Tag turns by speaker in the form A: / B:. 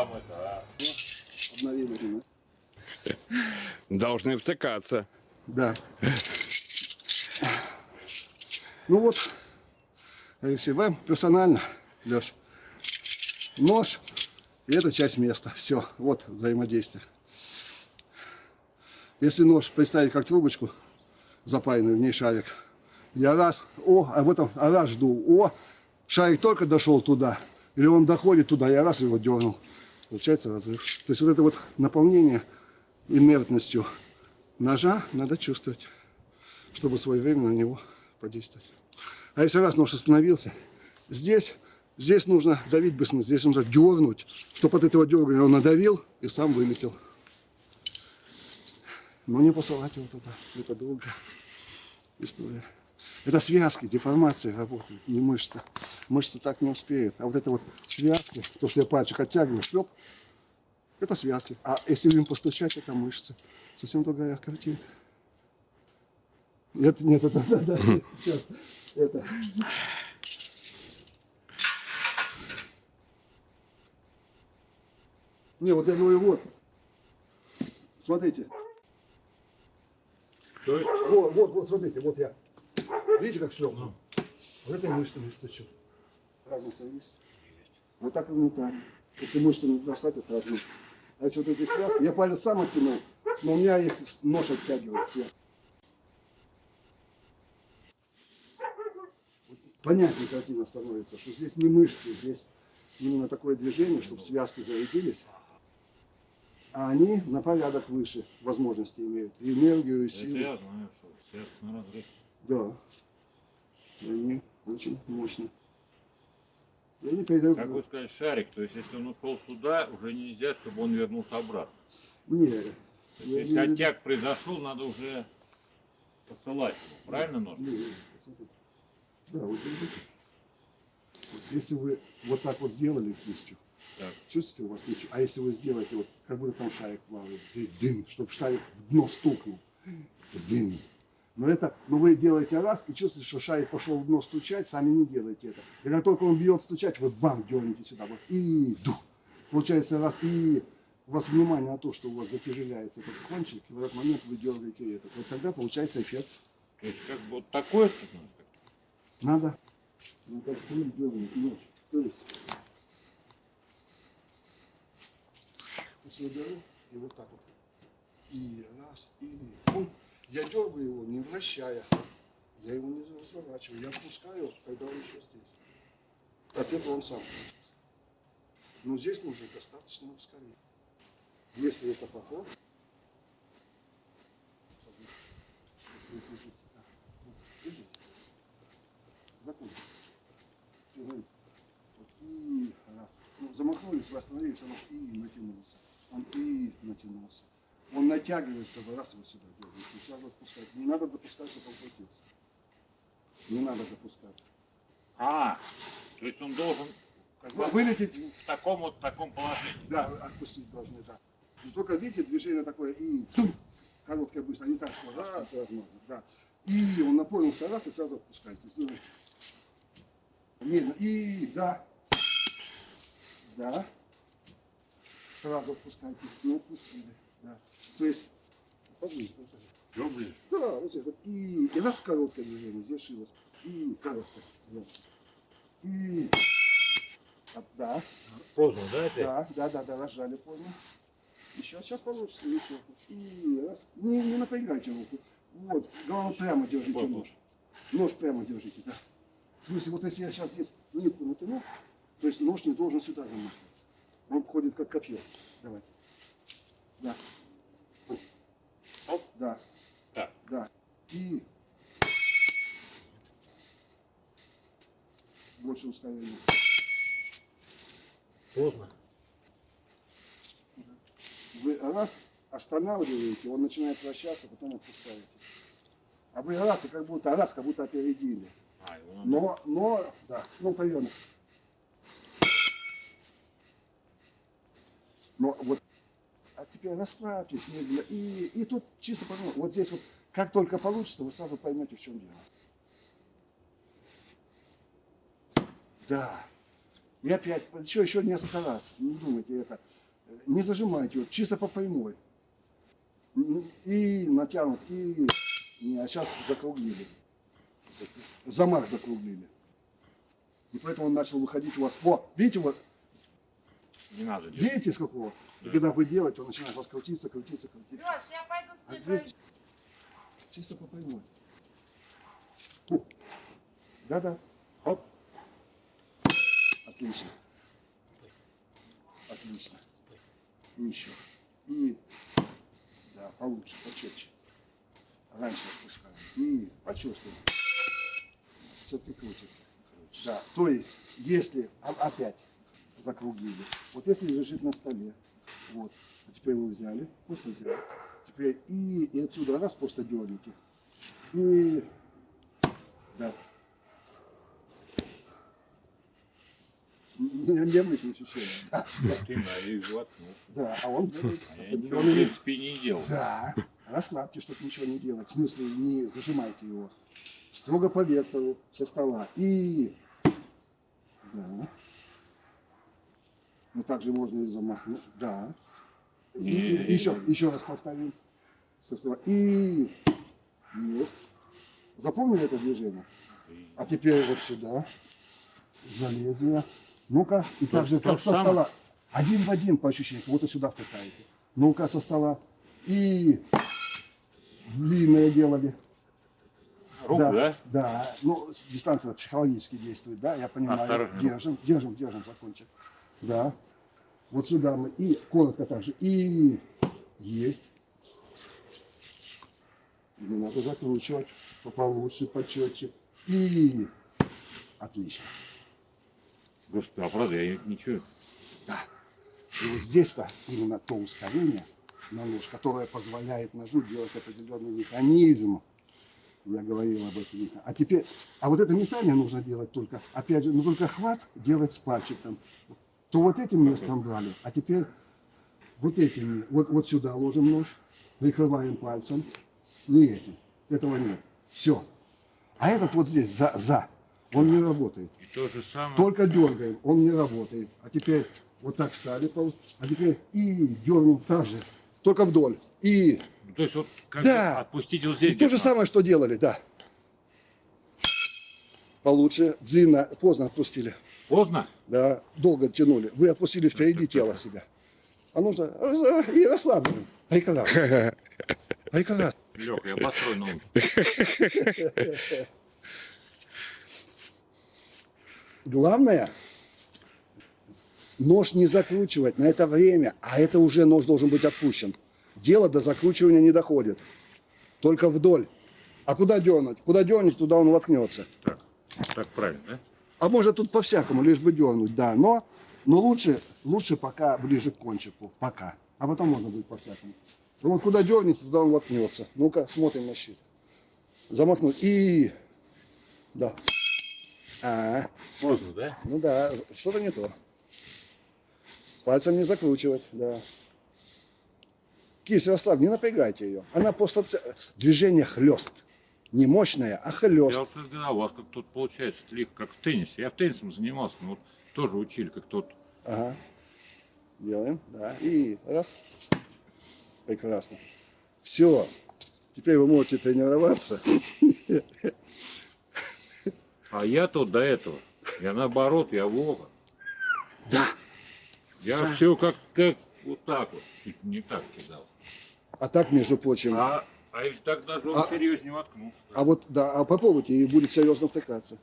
A: там это,
B: Обновили.
C: Должны втыкаться.
B: Да. Ну вот, Алексей, вам персонально, Леш, нож и эта часть места. Все, вот взаимодействие. Если нож представить как трубочку, запаянную, в ней шарик, я раз, а в этом, раз жду, шарик только дошел туда, или он доходит туда, я раз его дернул. Получается разрыв. То есть вот это вот наполнение инертностью ножа надо чувствовать, чтобы своевременно на него подействовать. А если раз нож остановился, здесь нужно давить быстро, здесь нужно дернуть, чтобы от этого дергания он надавил и сам вылетел. Но не посылать его туда, это долгая история. Это связки, деформации работают, не мышцы. Мышцы так не успеют. А вот это вот связки, то, что я пальчик оттягиваю, шлеп, это связки. А если им постучать, это мышцы. Совсем другая картинка. Это, нет, это, да, сейчас, это. Не, вот я говорю, вот. Смотрите.
A: то есть,
B: Вот, смотрите, вот я. Видите, как шлепну? Вот этой мышцами стучу. Разница есть. Вот так и внутрь. Если мышцами бросать, это одно. А если вот эти связки, я палец сам оттянул, но у меня их нож оттягивает все. Понятнее картина становится, что здесь не мышцы, здесь именно такое движение, чтобы связки зарядились. А они на порядок выше возможности имеют. И энергию, и силу.
A: это я знаю, что связка на разрыв.
B: Да. И они очень мощные. И они передают...
A: Как вы сказали, шарик, то есть если он ушел сюда, уже нельзя, чтобы он вернулся обратно.
B: Не.
A: То есть, если оттяг произошел, надо уже посылать его, правильно нож?
B: Да, вот видите. Вот если вы вот так вот сделали кистью,
A: Так.
B: чувствуете, у вас ничего. А если вы сделаете вот, как будто там шарик плавает, дын, чтобы шарик в дно стукнул. Дын. Но вы делаете раз и чувствуете, что шарик пошел в дно стучать, сами не делаете это. И как только он бьет стучать, вы бам, дернете сюда. Вот, и дух. Получается раз, и у вас внимание на то, что у вас затяжеляется этот кончик, и в этот момент вы дергаете это. Вот тогда получается эффект.
A: То есть как бы вот такое что-то нужно?
B: Надо. Ну как дергать нож. То есть. Если я беру, и вот так вот. И раз, и пум. Я дергаю его, не вращая. Я его не разворачиваю. Я отпускаю, когда он еще здесь. От этого он сам крутится. Но здесь нужно достаточно ускорить. Если это поход, и раз. Ну, замахнулись, вы остановились, он и натянулся. Он и натянулся. Он натягивается, вы раз его сюда делаете, и сразу отпускать. Не надо допускать, чтобы он крутился. Не надо допускать.
A: То есть он должен
B: Вылететь
A: в таком положении.
B: Да, отпустить должны, да. Но только видите, движение такое и тум, короткое быстро, не так, что раз, возможно, да. И он наполнился раз и сразу отпускайте. Слушайте. Медленно. И да. Да. Сразу отпускайте. Не отпустили. Да. То есть, поближе.
A: Ближе.
B: Да, вот здесь вот. И раз короткое движение, здесь шилось. И короткое. Да. И да.
A: Поздно, да, опять?
B: Да, разжали поздно. Сейчас получится, еще. И раз. Не напрягайте руку. Вот, главное прямо держите нож. Нож прямо держите, да. В смысле, вот если я сейчас здесь нитку натяну, то есть нож не должен сюда замахиваться. Он ходит как копье. Давай. Да.
A: Оп.
B: Да.
A: Так.
B: Да. И больше ускорения.
A: Поздно.
B: Вы раз останавливаете, он начинает вращаться, потом отпускаете. А вы раз, и как будто опередили. Но, да, ну, примерно. Но вот, а теперь расслабьтесь медленно. И тут чисто подумать, вот здесь вот, как только получится, вы сразу поймете, в чем дело. Да. И опять, еще несколько раз. Не думайте это. Не зажимайте его, чисто по прямой. И натянут, и... Не, а сейчас закруглили. Замах закруглили. И поэтому он начал выходить у вас. О, видите, вот,
A: Не надо делать.
B: видите, с какого? И когда вы делаете, он начинает у вас крутиться, крутиться, крутиться.
C: Леш, я пойду
B: А
C: с тобой.
B: здесь чисто по прямой. Фу. Да-да.
A: Хоп.
B: Отлично. Отлично. И еще. И да, получше, почетче. Раньше спускаем. И почувствуем. Все-таки крутится. Да, то есть, если опять закруглили, вот если лежит на столе, вот, а теперь вы взяли, просто взяли, теперь и отсюда раз просто дерните, и да. Необычное ощущение. Да,
A: Ты на их воткнул.
B: да, а он делает
A: А я ничего, в
B: определенные-
A: принципе, не делал.
B: Да, расслабьте, чтобы ничего не делать. В смысле, не зажимайте его. Строго по вектору со стола. И... Да. Ну, также можно и замахнуть. Да. И еще раз повторим. Со стола. И... Есть. Запомнили это движение? А теперь вот сюда. За лезвие. Ну-ка. И так же,
A: то
B: как
A: же
B: со
A: самое.
B: стола. Один в один по ощущениям. Вот и сюда втыкаете. Ну-ка, со стола. И... Длинное делали.
A: Руку, да?
B: Да. Ну, дистанция психологически действует, да, я понимаю.
A: Осторожно.
B: Держим за кончик. Да. Вот сюда мы. И коротко также. И есть. Не надо закручивать. Получше, почетче. И отлично.
A: Господи, а правда, я ничего.
B: Да. И вот здесь-то именно то ускорение на нож, которое позволяет ножу делать определенный механизм. Я говорил об этом. А теперь, а вот это метание нужно делать только, опять же, ну только хват делать с пальчиком. То вот этим местом брали, а теперь вот этим, вот сюда ложим нож, прикрываем пальцем, не этим. Этого нет. Все. А этот вот здесь, он не работает.
A: И то же самое.
B: Только дергаем, он не работает. А теперь вот так стали, а теперь и дернем так же, только вдоль. И
A: Ну, то есть вот как
B: Да.
A: бы отпустить вот здесь.
B: то же
A: где-то.
B: самое, что делали, да. Получше, длинно, поздно отпустили.
A: Поздно?
B: Да, долго тянули. Вы отпустили впереди тело себя. А нужно и расслабленным. Прекрасно. Прекрасно.
A: Леха, я построю ноги.
B: Главное, нож не закручивать на это время, а это уже нож должен быть отпущен. Дело до закручивания не доходит. Только вдоль. А куда дернуть? Куда дернуть, туда он воткнется.
A: Так правильно, да?
B: А может тут по-всякому, лишь бы дернуть, да. Но лучше пока ближе к кончику. Пока. А потом можно будет по-всякому. Ну вот куда дернете, туда он воткнется. Ну-ка, смотрим на щит. Замахнуть. И... Да.
A: Поздно, да?
B: Ну да, что-то не то. Пальцем не закручивать, да. Кисть расслабь, не напрягайте ее. Она просто движение хлест. Не мощное, а
A: Я
B: хлест.
A: вот сказал, у вас как тут получается легко, как в теннисе. Я в теннисом занимался, но вот тоже учили, как тут.
B: Ага. Делаем, да. И раз. Прекрасно. Все. Теперь вы можете тренироваться.
A: А я тут до этого. Я наоборот, я Вова.
B: Да.
A: Я все как вот так вот. Чуть не так кидал.
B: А так, между прочим.
A: А и так даже он серьезнее воткнулся.
B: А вот, да, а попробуйте, и будет серьезно втыкаться.